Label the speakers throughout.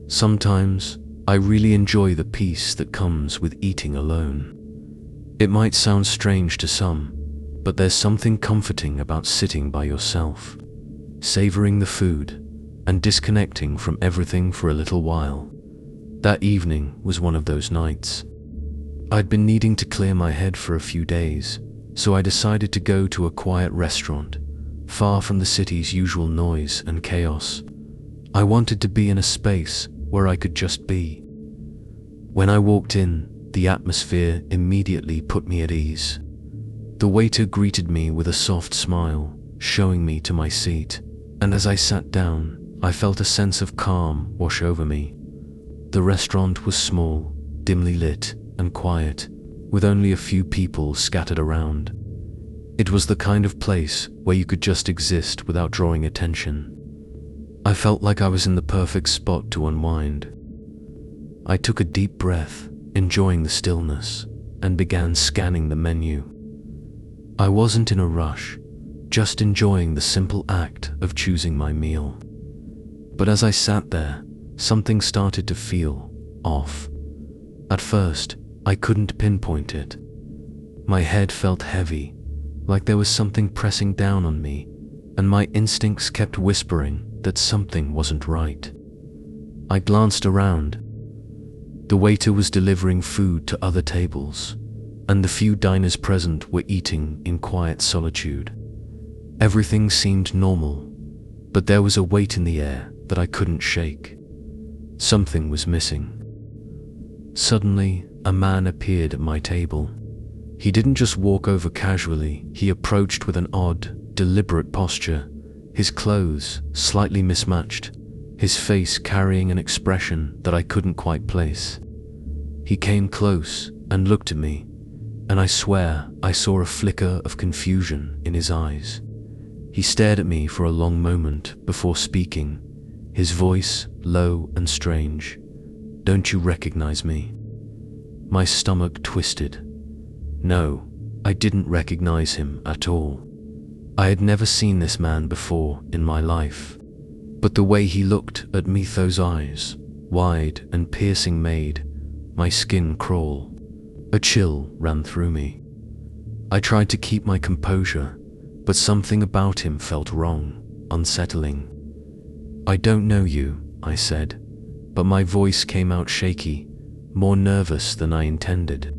Speaker 1: Sometimes, I really enjoy the peace that comes with eating alone. It might sound strange to some, but there's something comforting about sitting by yourself, savoring the food, and disconnecting from everything for a little while. That evening was one of those nights. I'd been needing to clear my head for a few days, so I decided to go to a quiet restaurant, far from the city's usual noise and chaos. I wanted to be in a space where I could just be. When I walked in, the atmosphere immediately put me at ease. The waiter greeted me with a soft smile, showing me to my seat, and as I sat down, I felt a sense of calm wash over me. The restaurant was small, dimly lit, and quiet, with only a few people scattered around. It was the kind of place where you could just exist without drawing attention. I felt like I was in the perfect spot to unwind. I took a deep breath, enjoying the stillness, and began scanning the menu. I wasn't in a rush, just enjoying the simple act of choosing my meal. But as I sat there, something started to feel off. At first, I couldn't pinpoint it. My head felt heavy, like there was something pressing down on me, and my instincts kept whispering that something wasn't right. I glanced around. The waiter was delivering food to other tables, and the few diners present were eating in quiet solitude. Everything seemed normal, but there was a weight in the air that I couldn't shake. Something was missing. Suddenly, a man appeared at my table. He didn't just walk over casually, he approached with an odd, deliberate posture, his clothes slightly mismatched, his face carrying an expression that I couldn't quite place. He came close and looked at me, and I swear I saw a flicker of confusion in his eyes. He stared at me for a long moment before speaking, his voice low and strange. "Don't you recognize me?" My stomach twisted. No, I didn't recognize him at all. I had never seen this man before in my life, but the way he looked at me, those eyes, wide and piercing, made my skin crawl. A chill ran through me. I tried to keep my composure, but something about him felt wrong, unsettling. "I don't know you," I said, but my voice came out shaky, more nervous than I intended.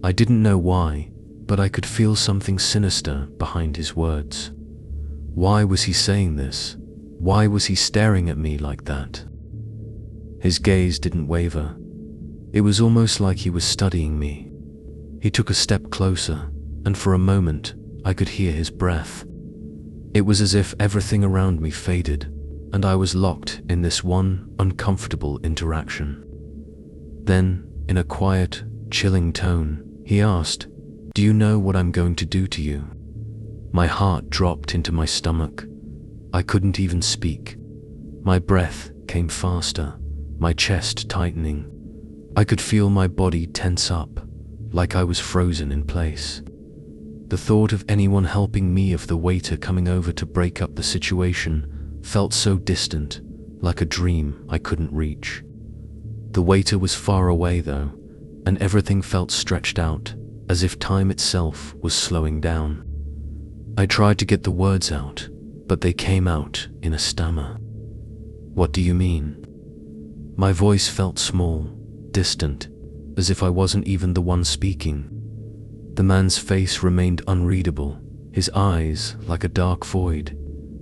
Speaker 1: I didn't know why, but I could feel something sinister behind his words. Why was he saying this? Why was he staring at me like that? His gaze didn't waver. It was almost like he was studying me. He took a step closer, and for a moment, I could hear his breath. It was as if everything around me faded, and I was locked in this one uncomfortable interaction. Then, in a quiet, chilling tone, he asked, "Do you know what I'm going to do to you?" My heart dropped into my stomach. I couldn't even speak. My breath came faster, my chest tightening. I could feel my body tense up, like I was frozen in place. The thought of anyone helping me, of the waiter coming over to break up the situation, felt so distant, like a dream I couldn't reach. The waiter was far away though, and everything felt stretched out, as if time itself was slowing down. I tried to get the words out, but they came out in a stammer. "What do you mean?" My voice felt small, distant, as if I wasn't even the one speaking. The man's face remained unreadable, his eyes like a dark void,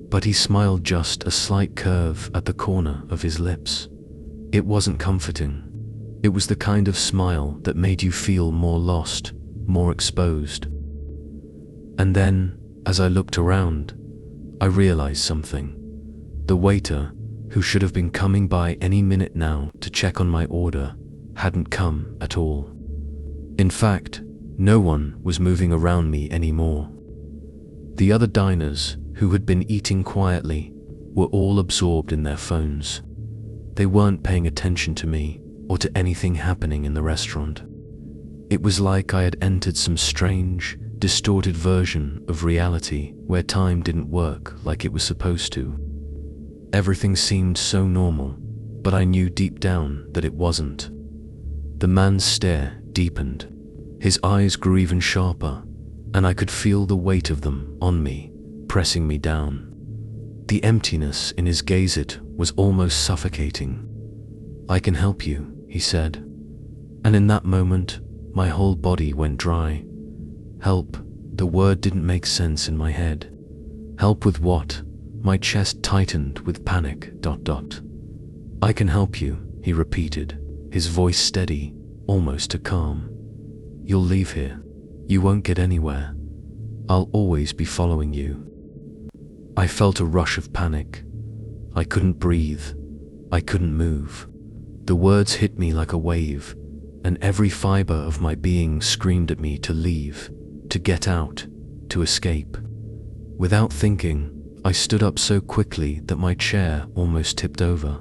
Speaker 1: but he smiled, just a slight curve at the corner of his lips. It wasn't comforting. It was the kind of smile that made you feel more lost, more exposed. And then, as I looked around, I realized something. The waiter, who should have been coming by any minute now to check on my order, hadn't come at all. In fact, no one was moving around me anymore. The other diners, who had been eating quietly, were all absorbed in their phones. They weren't paying attention to me or to anything happening in the restaurant. It was like I had entered some strange, distorted version of reality where time didn't work like it was supposed to. Everything seemed so normal, but I knew deep down that it wasn't. The man's stare deepened. His eyes grew even sharper, and I could feel the weight of them on me, pressing me down. The emptiness in his gaze was almost suffocating. "I can help you," he said. And in that moment, my whole body went dry. Help, the word didn't make sense in my head. Help with what? My chest tightened with panic. "I can help you," he repeated, his voice steady, almost to calm. "You'll leave here. You won't get anywhere. I'll always be following you." I felt a rush of panic. I couldn't breathe. I couldn't move. The words hit me like a wave, and every fiber of my being screamed at me to leave, to get out, to escape. Without thinking, I stood up so quickly that my chair almost tipped over.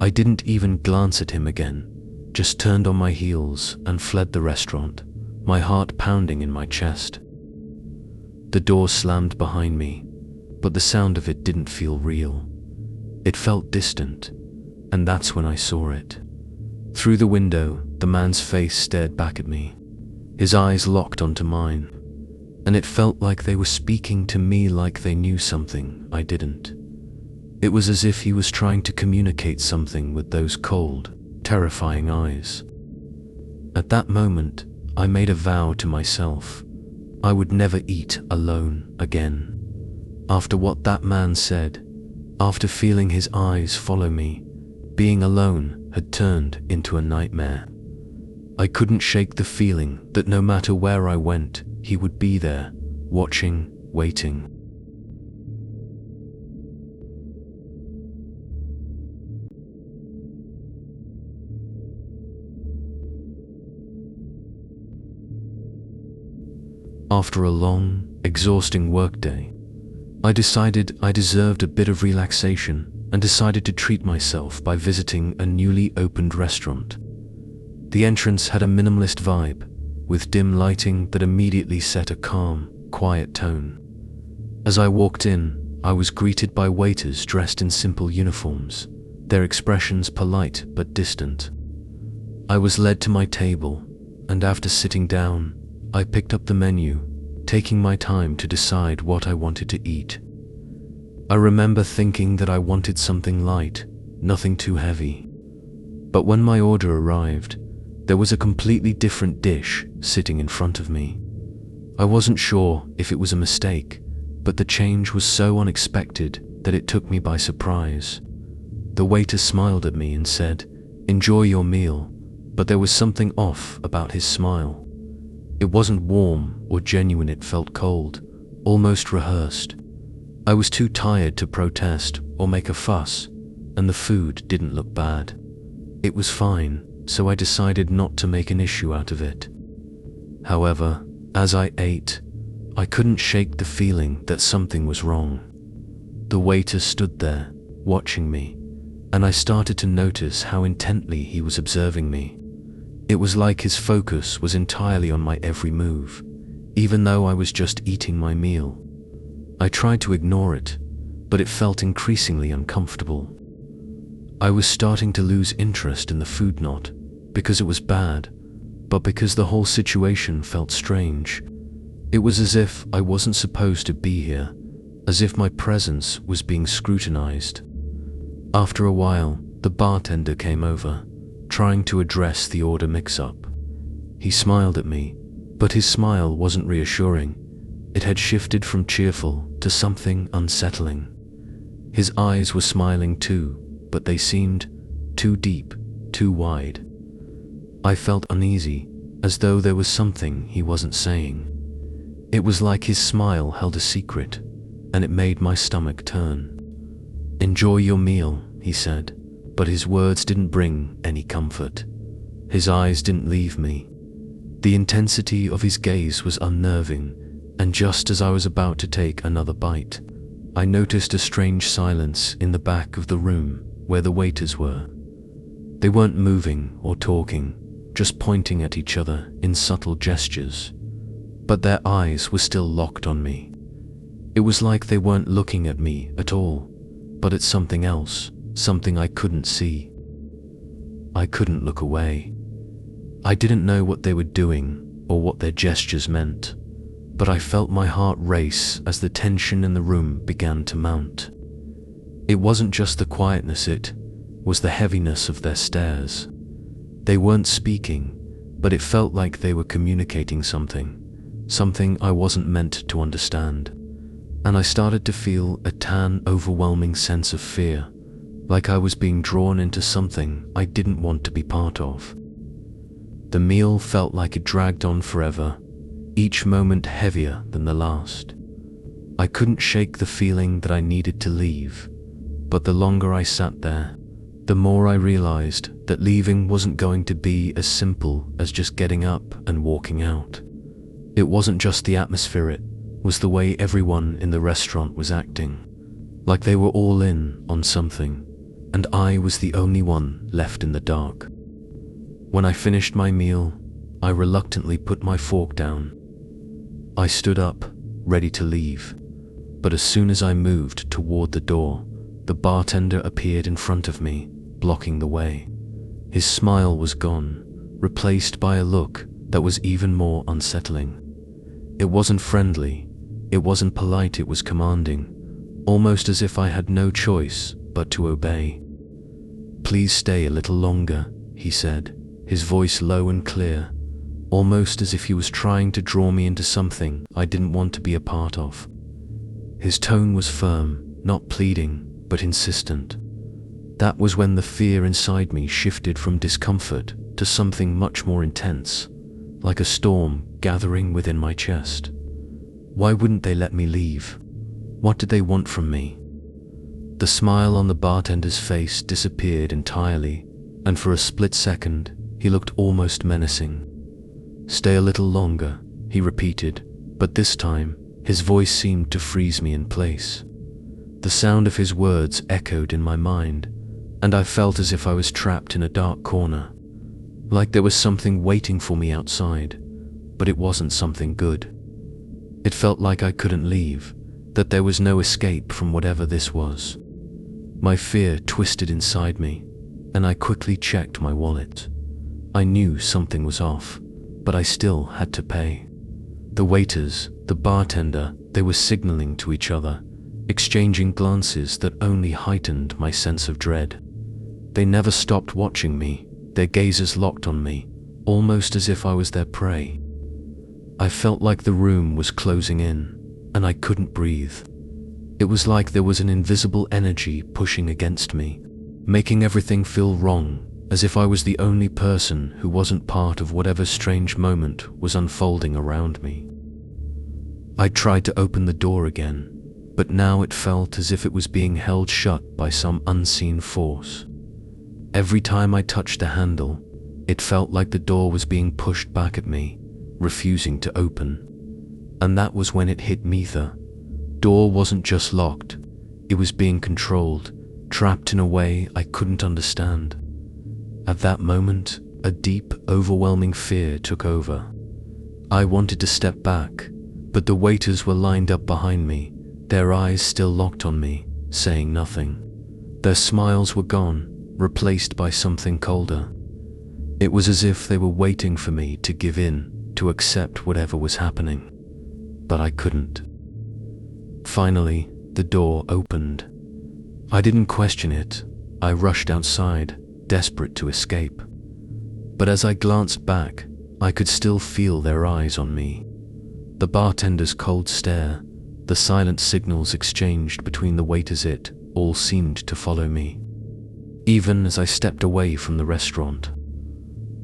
Speaker 1: I didn't even glance at him again, just turned on my heels and fled the restaurant, my heart pounding in my chest. The door slammed behind me, but the sound of it didn't feel real. It felt distant, and that's when I saw it. Through the window, the man's face stared back at me. His eyes locked onto mine, and it felt like they were speaking to me like they knew something I didn't. It was as if he was trying to communicate something with those cold, terrifying eyes. At that moment, I made a vow to myself. I would never eat alone again. After what that man said, after feeling his eyes follow me, being alone had turned into a nightmare. I couldn't shake the feeling that no matter where I went, he would be there, watching, waiting. After a long, exhausting workday, I decided I deserved a bit of relaxation and decided to treat myself by visiting a newly opened restaurant. The entrance had a minimalist vibe, with dim lighting that immediately set a calm, quiet tone. As I walked in, I was greeted by waiters dressed in simple uniforms, their expressions polite but distant. I was led to my table, and after sitting down, I picked up the menu, taking my time to decide what I wanted to eat. I remember thinking that I wanted something light, nothing too heavy. But when my order arrived, there was a completely different dish sitting in front of me. I wasn't sure if it was a mistake, but the change was so unexpected that it took me by surprise. The waiter smiled at me and said, "Enjoy your meal," but there was something off about his smile. It wasn't warm or genuine, it felt cold, almost rehearsed. I was too tired to protest or make a fuss, and the food didn't look bad. It was fine, so I decided not to make an issue out of it. However, as I ate, I couldn't shake the feeling that something was wrong. The waiter stood there, watching me, and I started to notice how intently he was observing me. It was like his focus was entirely on my every move, even though I was just eating my meal. I tried to ignore it, but it felt increasingly uncomfortable. I was starting to lose interest in the food, not because it was bad, but because the whole situation felt strange. It was as if I wasn't supposed to be here, as if my presence was being scrutinized. After a while, the bartender came over, trying to address the order mix-up. He smiled at me, but his smile wasn't reassuring. It had shifted from cheerful to something unsettling. His eyes were smiling too, but they seemed too deep, too wide. I felt uneasy, as though there was something he wasn't saying. It was like his smile held a secret, and it made my stomach turn. "Enjoy your meal," he said, but his words didn't bring any comfort. His eyes didn't leave me. The intensity of his gaze was unnerving, and just as I was about to take another bite, I noticed a strange silence in the back of the room where the waiters were. They weren't moving or talking, just pointing at each other in subtle gestures. But their eyes were still locked on me. It was like they weren't looking at me at all, but at something else, something I couldn't see. I couldn't look away. I didn't know what they were doing or what their gestures meant, but I felt my heart race as the tension in the room began to mount. It wasn't just the quietness, it was the heaviness of their stares. They weren't speaking, but it felt like they were communicating something I wasn't meant to understand. And I started to feel a tan, overwhelming sense of fear, like I was being drawn into something I didn't want to be part of. The meal felt like it dragged on forever, each moment heavier than the last. I couldn't shake the feeling that I needed to leave, but the longer I sat there, the more I realized that leaving wasn't going to be as simple as just getting up and walking out. It wasn't just the atmosphere, it was the way everyone in the restaurant was acting, like they were all in on something, and I was the only one left in the dark. When I finished my meal, I reluctantly put my fork down. I stood up, ready to leave, but as soon as I moved toward the door, the bartender appeared in front of me, blocking the way. His smile was gone, replaced by a look that was even more unsettling. It wasn't friendly, it wasn't polite, it was commanding, almost as if I had no choice but to obey. "Please stay a little longer," he said, his voice low and clear, almost as if he was trying to draw me into something I didn't want to be a part of. His tone was firm, not pleading, but insistent. That was when the fear inside me shifted from discomfort to something much more intense, like a storm gathering within my chest. Why wouldn't they let me leave? What did they want from me? The smile on the bartender's face disappeared entirely, and for a split second, he looked almost menacing. "Stay a little longer," he repeated, but this time, his voice seemed to freeze me in place. The sound of his words echoed in my mind, and I felt as if I was trapped in a dark corner, like there was something waiting for me outside, but it wasn't something good. It felt like I couldn't leave, that there was no escape from whatever this was. My fear twisted inside me, and I quickly checked my wallet. I knew something was off, but I still had to pay. The waiters, the bartender, they were signaling to each other, exchanging glances that only heightened my sense of dread. They never stopped watching me, their gazes locked on me, almost as if I was their prey. I felt like the room was closing in, and I couldn't breathe. It was like there was an invisible energy pushing against me, making everything feel wrong, as if I was the only person who wasn't part of whatever strange moment was unfolding around me. I tried to open the door again, but now it felt as if it was being held shut by some unseen force. Every time I touched the handle, it felt like the door was being pushed back at me, refusing to open. And that was when it hit me, the door wasn't just locked, it was being controlled, trapped in a way I couldn't understand. At that moment, a deep, overwhelming fear took over. I wanted to step back, but the waiters were lined up behind me, their eyes still locked on me, saying nothing. Their smiles were gone, replaced by something colder. It was as if they were waiting for me to give in, to accept whatever was happening. But I couldn't. Finally, the door opened. I didn't question it. I rushed outside, desperate to escape. But as I glanced back, I could still feel their eyes on me. The bartender's cold stare, the silent signals exchanged between the waiters, it all seemed to follow me. Even as I stepped away from the restaurant,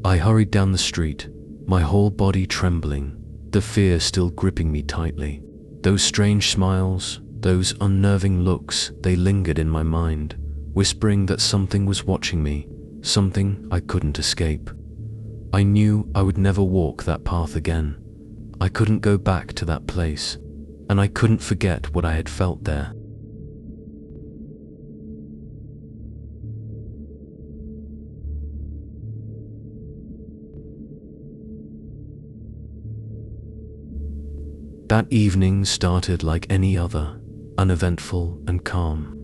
Speaker 1: I hurried down the street, my whole body trembling, the fear still gripping me tightly. Those strange smiles, those unnerving looks, they lingered in my mind, whispering that something was watching me, something I couldn't escape. I knew I would never walk that path again. I couldn't go back to that place, and I couldn't forget what I had felt there. That evening started like any other, uneventful and calm.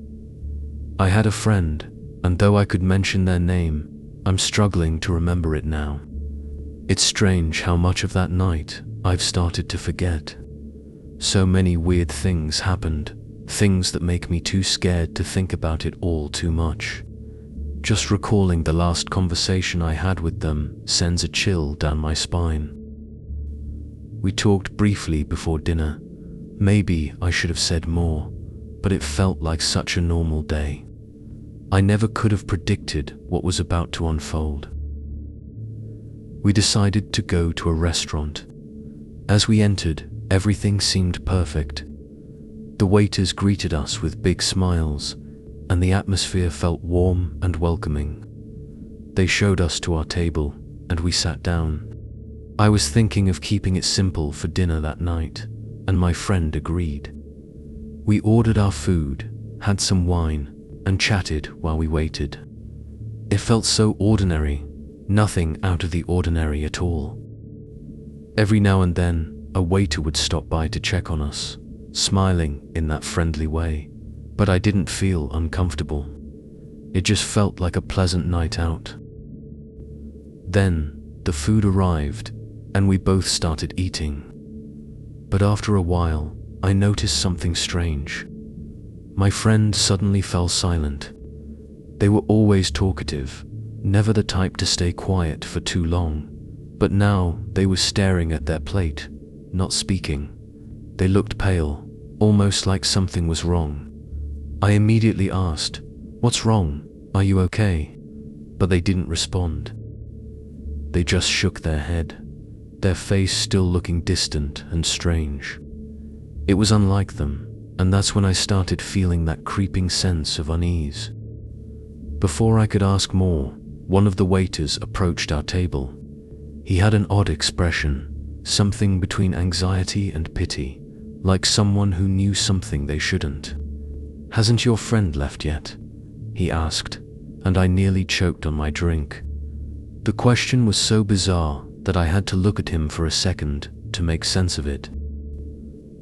Speaker 1: I had a friend, and though I could mention their name, I'm struggling to remember it now. It's strange how much of that night I've started to forget. So many weird things happened, things that make me too scared to think about it all too much. Just recalling the last conversation I had with them sends a chill down my spine. We talked briefly before dinner. Maybe I should have said more, but it felt like such a normal day. I never could have predicted what was about to unfold. We decided to go to a restaurant. As we entered, everything seemed perfect. The waiters greeted us with big smiles, and the atmosphere felt warm and welcoming. They showed us to our table, and we sat down. I was thinking of keeping it simple for dinner that night, and my friend agreed. We ordered our food, had some wine, and chatted while we waited. It felt so ordinary, nothing out of the ordinary at all. Every now and then, a waiter would stop by to check on us, smiling in that friendly way, but I didn't feel uncomfortable. It just felt like a pleasant night out. Then, the food arrived, and we both started eating. But after a while, I noticed something strange. My friend suddenly fell silent. They were always talkative, never the type to stay quiet for too long, but now they were staring at their plate, not speaking. They looked pale, almost like something was wrong. I immediately asked, "What's wrong? Are you okay?" But they didn't respond. They just shook their head, their face still looking distant and strange. It was unlike them, and that's when I started feeling that creeping sense of unease. Before I could ask more, one of the waiters approached our table. He had an odd expression, something between anxiety and pity, like someone who knew something they shouldn't. "Hasn't your friend left yet?" he asked, and I nearly choked on my drink. The question was so bizarre that I had to look at him for a second to make sense of it.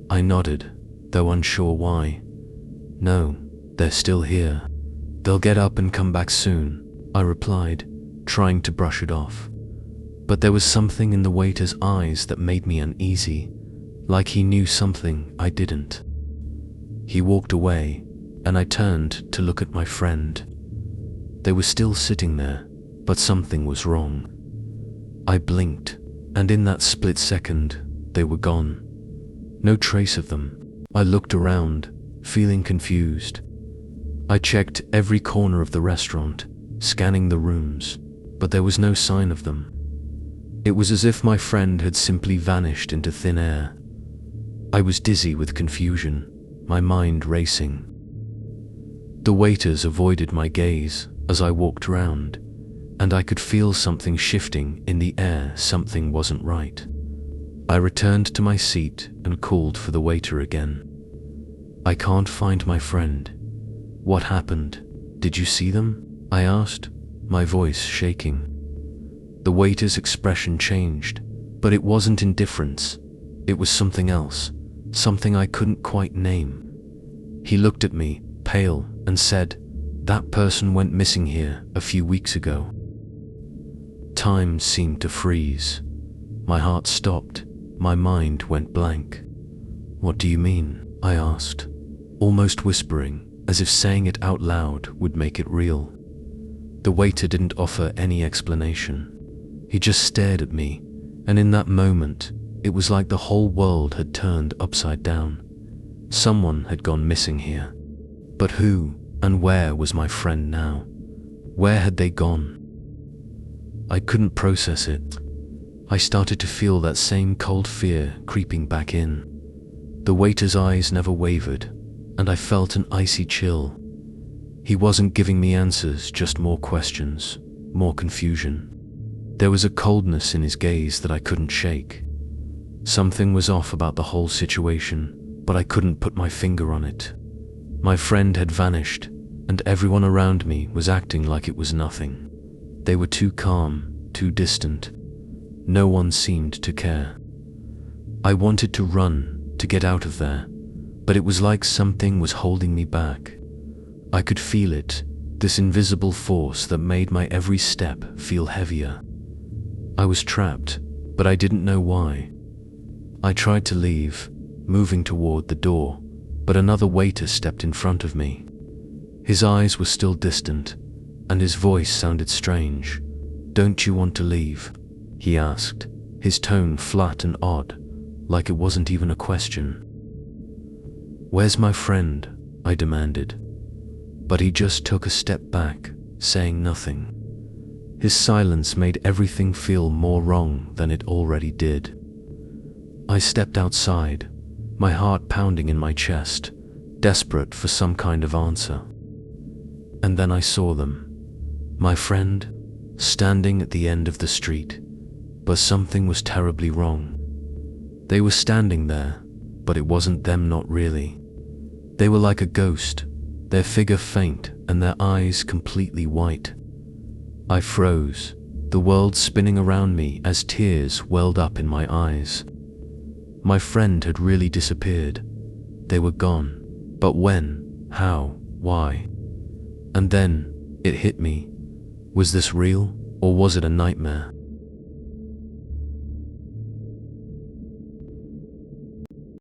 Speaker 1: I nodded, though unsure why. "No, they're still here. They'll get up and come back soon," I replied, trying to brush it off. But there was something in the waiter's eyes that made me uneasy, like he knew something I didn't. He walked away, and I turned to look at my friend. They were still sitting there, but something was wrong. I blinked, and in that split second, they were gone. No trace of them. I looked around, feeling confused. I checked every corner of the restaurant, scanning the rooms, but there was no sign of them. It was as if my friend had simply vanished into thin air. I was dizzy with confusion, my mind racing. The waiters avoided my gaze as I walked around, and I could feel something shifting in the air. Something wasn't right. I returned to my seat and called for the waiter again. "I can't find my friend. What happened? Did you see them?" I asked, my voice shaking. The waiter's expression changed, but it wasn't indifference. It was something else, something I couldn't quite name. He looked at me, pale, and said, "That person went missing here a few weeks ago." Time seemed to freeze. My heart stopped. My mind went blank. "What do you mean?" I asked, almost whispering, as if saying it out loud would make it real. The waiter didn't offer any explanation. He just stared at me, and in that moment, it was like the whole world had turned upside down. Someone had gone missing here. But who and where was my friend now? Where had they gone? I couldn't process it. I started to feel that same cold fear creeping back in. The waiter's eyes never wavered, and I felt an icy chill. He wasn't giving me answers, just more questions, more confusion. There was a coldness in his gaze that I couldn't shake. Something was off about the whole situation, but I couldn't put my finger on it. My friend had vanished, and everyone around me was acting like it was nothing. They were too calm, too distant. No one seemed to care. I wanted to run, to get out of there, but it was like something was holding me back. I could feel it, this invisible force that made my every step feel heavier. I was trapped, but I didn't know why. I tried to leave, moving toward the door, but another waiter stepped in front of me. His eyes were still distant, and his voice sounded strange. "Don't you want to leave?" he asked, his tone flat and odd, like it wasn't even a question. "Where's my friend?" I demanded. But he just took a step back, saying nothing. His silence made everything feel more wrong than it already did. I stepped outside, my heart pounding in my chest, desperate for some kind of answer. And then I saw them. My friend, standing at the end of the street, but something was terribly wrong. They were standing there, but it wasn't them, not really. They were like a ghost, their figure faint and their eyes completely white. I froze, the world spinning around me as tears welled up in my eyes. My friend had really disappeared. They were gone. But when? How? Why? And then, it hit me. Was this real, or was it a nightmare?